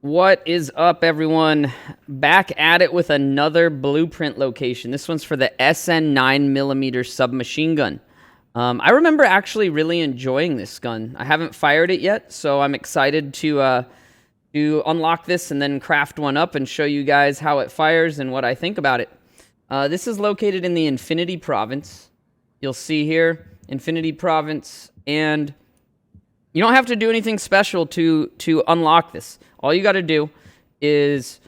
What is up, everyone? Back at it with another blueprint location. This one's for the SN-9mm submachine gun. I remember actually really enjoying this gun. I haven't fired it yet, so I'm excited to unlock this and then craft one up and show you guys how it fires and what I think about it. This is located in the Infinity Province. You'll see here, Infinity Province, and you don't have to do anything special to unlock this. All you got to do is,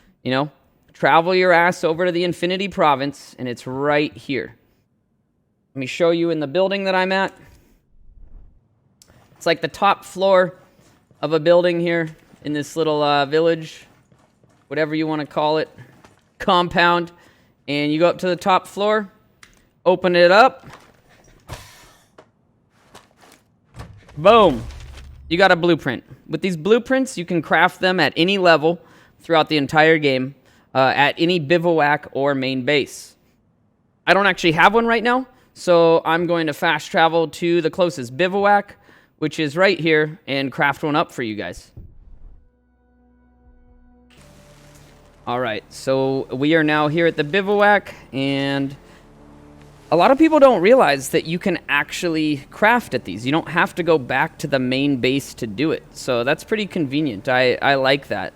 travel your ass over to the Infinity Province, and it's right here. Let me show you in the building that I'm at. It's like the top floor of a building here in this little village, whatever you want to call it, compound. And you go up to the top floor, open it up. Boom. You got a blueprint. With these blueprints, you can craft them at any level throughout the entire game, at any bivouac or main base. I don't actually have one right now, so I'm going to fast travel to the closest bivouac, which is right here, and craft one up for you guys. Alright, so we are now here at the bivouac, and a lot of people don't realize that you can actually craft at these. You don't have to go back to the main base to do it. So that's pretty convenient. I like that.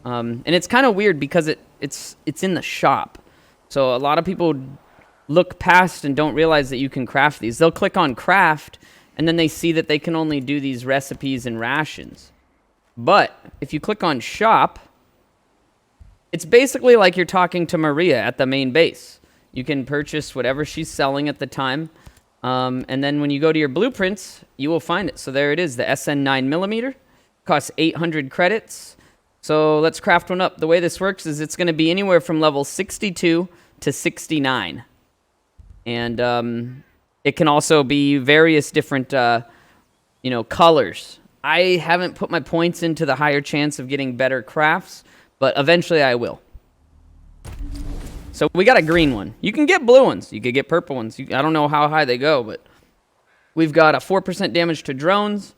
And it's kind of weird because it's in the shop. So a lot of people look past and don't realize that you can craft these. They'll click on craft, and then they see that they can only do these recipes and rations. But if you click on shop, it's basically like you're talking to Maria at the main base. You can purchase whatever she's selling at the time. And then when you go to your blueprints, you will find it. So there it is, the SN-9mm. Costs 800 credits. So let's craft one up. The way this works is it's going to be anywhere from level 62 to 69. And it can also be various different, colors. I haven't put my points into the higher chance of getting better crafts, but eventually I will. So we got a green one. You can get blue ones. You could get purple ones. I don't know how high they go, but we've got a 4% damage to drones.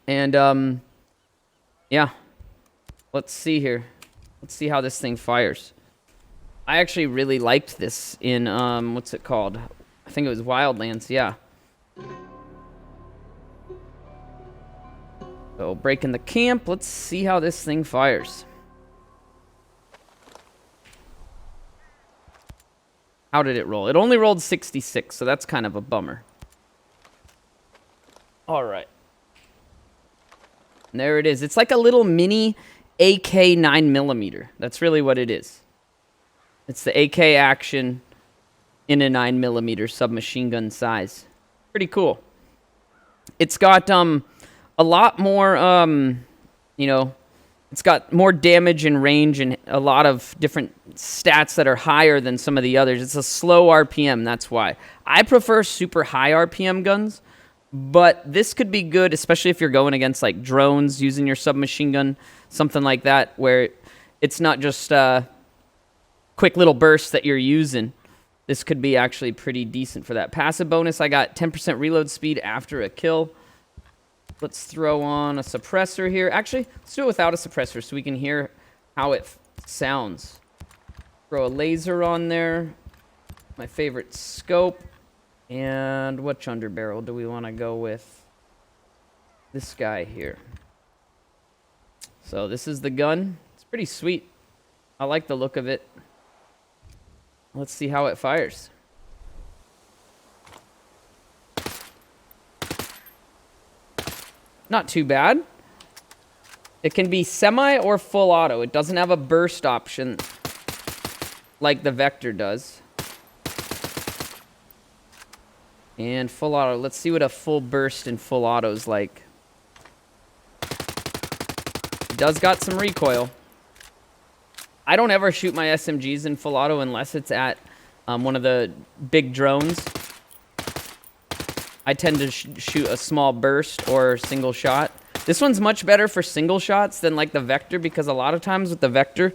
And, yeah. Let's see here. Let's see how this thing fires. I actually really liked this in, what's it called? I think it was Wildlands, yeah. So breaking the camp. Let's see how this thing fires. How did it roll? It only rolled 66, so that's kind of a bummer. All right. And there it is. It's like a little mini AK 9mm. That's really what it is. It's the AK action in a 9mm submachine gun size. Pretty cool. It's got a lot more, it's got more damage and range and a lot of different stats that are higher than some of the others. It's a slow RPM, that's why. I prefer super high RPM guns, but this could be good, especially if you're going against like drones using your submachine gun, something like that, where it's not just quick little bursts that you're using. This could be actually pretty decent for that. Passive bonus, I got 10% reload speed after a kill. Let's throw on a suppressor here. Actually, let's do it without a suppressor so we can hear how it sounds. Throw a laser on there. My favorite scope. And which underbarrel do we want to go with? This guy here. So this is the gun. It's pretty sweet. I like the look of it. Let's see how it fires. Not too bad. It can be semi or full auto. It doesn't have a burst option like the Vector does. And full auto. Let's see what a full burst and full auto is like. It does got some recoil. I don't ever shoot my SMGs in full auto unless it's at one of the big drones. I tend to shoot a small burst or single shot. This one's much better for single shots than like the Vector, because a lot of times with the Vector,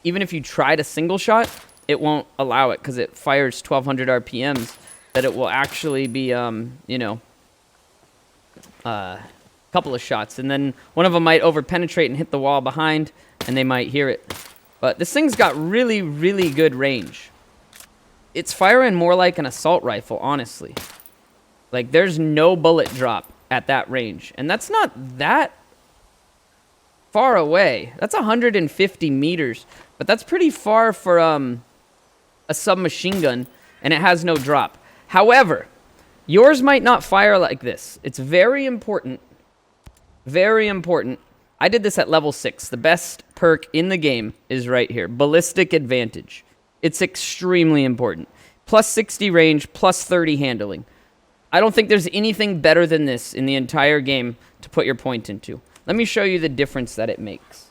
even if you try to single shot, it won't allow it because it fires 1200 RPMs, that it will actually be, couple of shots, and then one of them might over-penetrate and hit the wall behind, and they might hear it. But this thing's got really, really good range. It's firing more like an assault rifle, honestly. Like, there's no bullet drop at that range. And that's not that far away. That's 150 meters. But that's pretty far for a submachine gun, and it has no drop. However, yours might not fire like this. It's very important. Very important. I did this at level 6. The best perk in the game is right here. Ballistic advantage. It's extremely important. Plus 60 range, plus 30 handling. I don't think there's anything better than this in the entire game to put your point into. Let me show you the difference that it makes.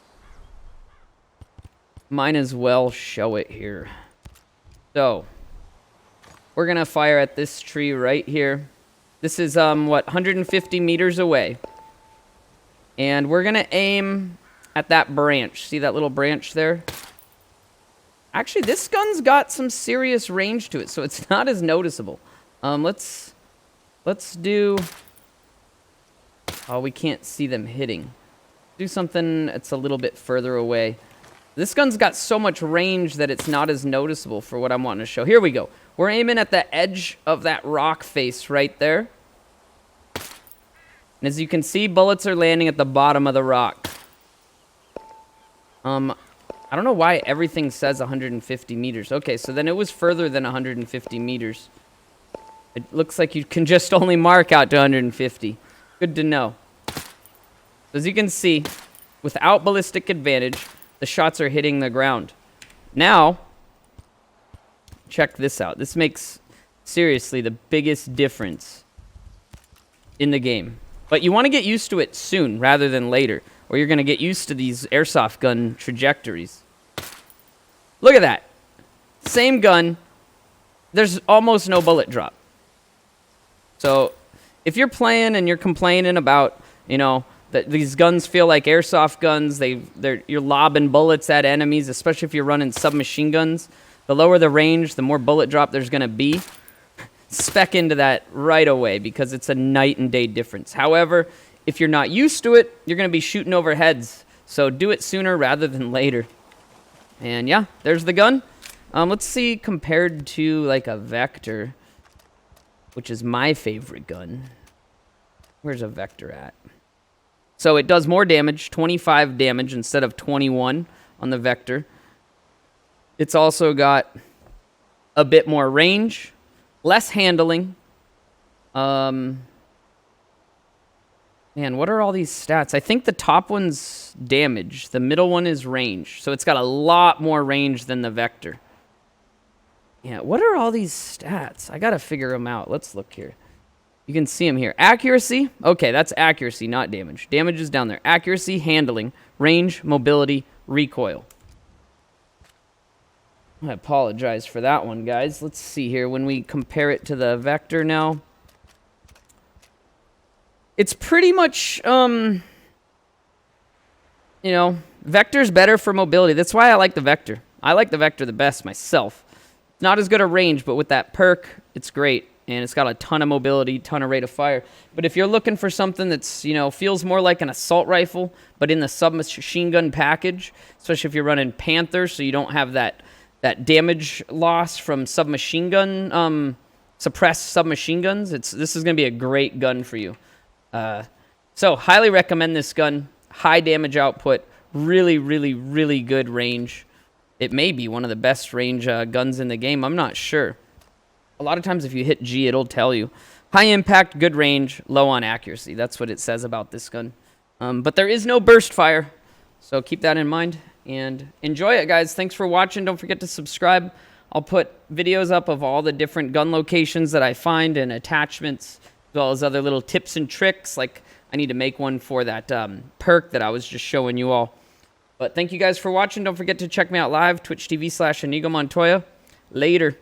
Might as well show it here. So, we're going to fire at this tree right here. This is, 150 meters away. And we're going to aim at that branch. See that little branch there? Actually, this gun's got some serious range to it, so it's not as noticeable. Let's do... Oh, we can't see them hitting. Do something that's a little bit further away. This gun's got so much range that it's not as noticeable for what I'm wanting to show. Here we go. We're aiming at the edge of that rock face right there. And as you can see, bullets are landing at the bottom of the rock. I don't know why everything says 150 meters. Okay, so then it was further than 150 meters. It looks like you can just only mark out to 150. Good to know. As you can see, without ballistic advantage, the shots are hitting the ground. Now, check this out. This makes, seriously, the biggest difference in the game. But you want to get used to it soon rather than later, or you're going to get used to these airsoft gun trajectories. Look at that. Same gun. There's almost no bullet drop. So if you're playing and you're complaining about, you know, that these guns feel like airsoft guns, you're lobbing bullets at enemies, especially if you're running submachine guns, the lower the range, the more bullet drop there's going to be. Spec into that right away because it's a night and day difference. However, if you're not used to it, you're going to be shooting over heads. So do it sooner rather than later. And yeah, there's the gun. Let's see compared to like a Vector, which is my favorite gun. Where's a Vector at? So it does more damage, 25 damage instead of 21 on the Vector. It's also got a bit more range, less handling. Man, what are all these stats? I think the top one's damage. The middle one is range. So it's got a lot more range than the Vector. Yeah, what are all these stats? I gotta figure them out. Let's look here. You can see them here. Accuracy. Okay, that's accuracy, not damage. Damage is down there. Accuracy, handling, range, mobility, recoil. I apologize for that one, guys. Let's see here. When we compare it to the Vector now, it's pretty much, you know, Vector's better for mobility. That's why I like the Vector. I like the Vector the best myself. Not as good a range, but with that perk, it's great. And it's got a ton of mobility, ton of rate of fire. But if you're looking for something that's, you know, feels more like an assault rifle, but in the submachine gun package, especially if you're running Panther, so you don't have that damage loss from submachine gun, suppressed submachine guns, this is going to be a great gun for you. So, highly recommend this gun. High damage output, really, really, really good range. It may be one of the best range guns in the game. I'm not sure. A lot of times if you hit G, it'll tell you. High impact, good range, low on accuracy. That's what it says about this gun. But there is no burst fire, so keep that in mind. And enjoy it, guys. Thanks for watching. Don't forget to subscribe. I'll put videos up of all the different gun locations that I find and attachments, as well as other little tips and tricks. Like I need to make one for that perk that I was just showing you all. But thank you guys for watching. Don't forget to check me out live, Twitch TV /Inigo Montoya. Later.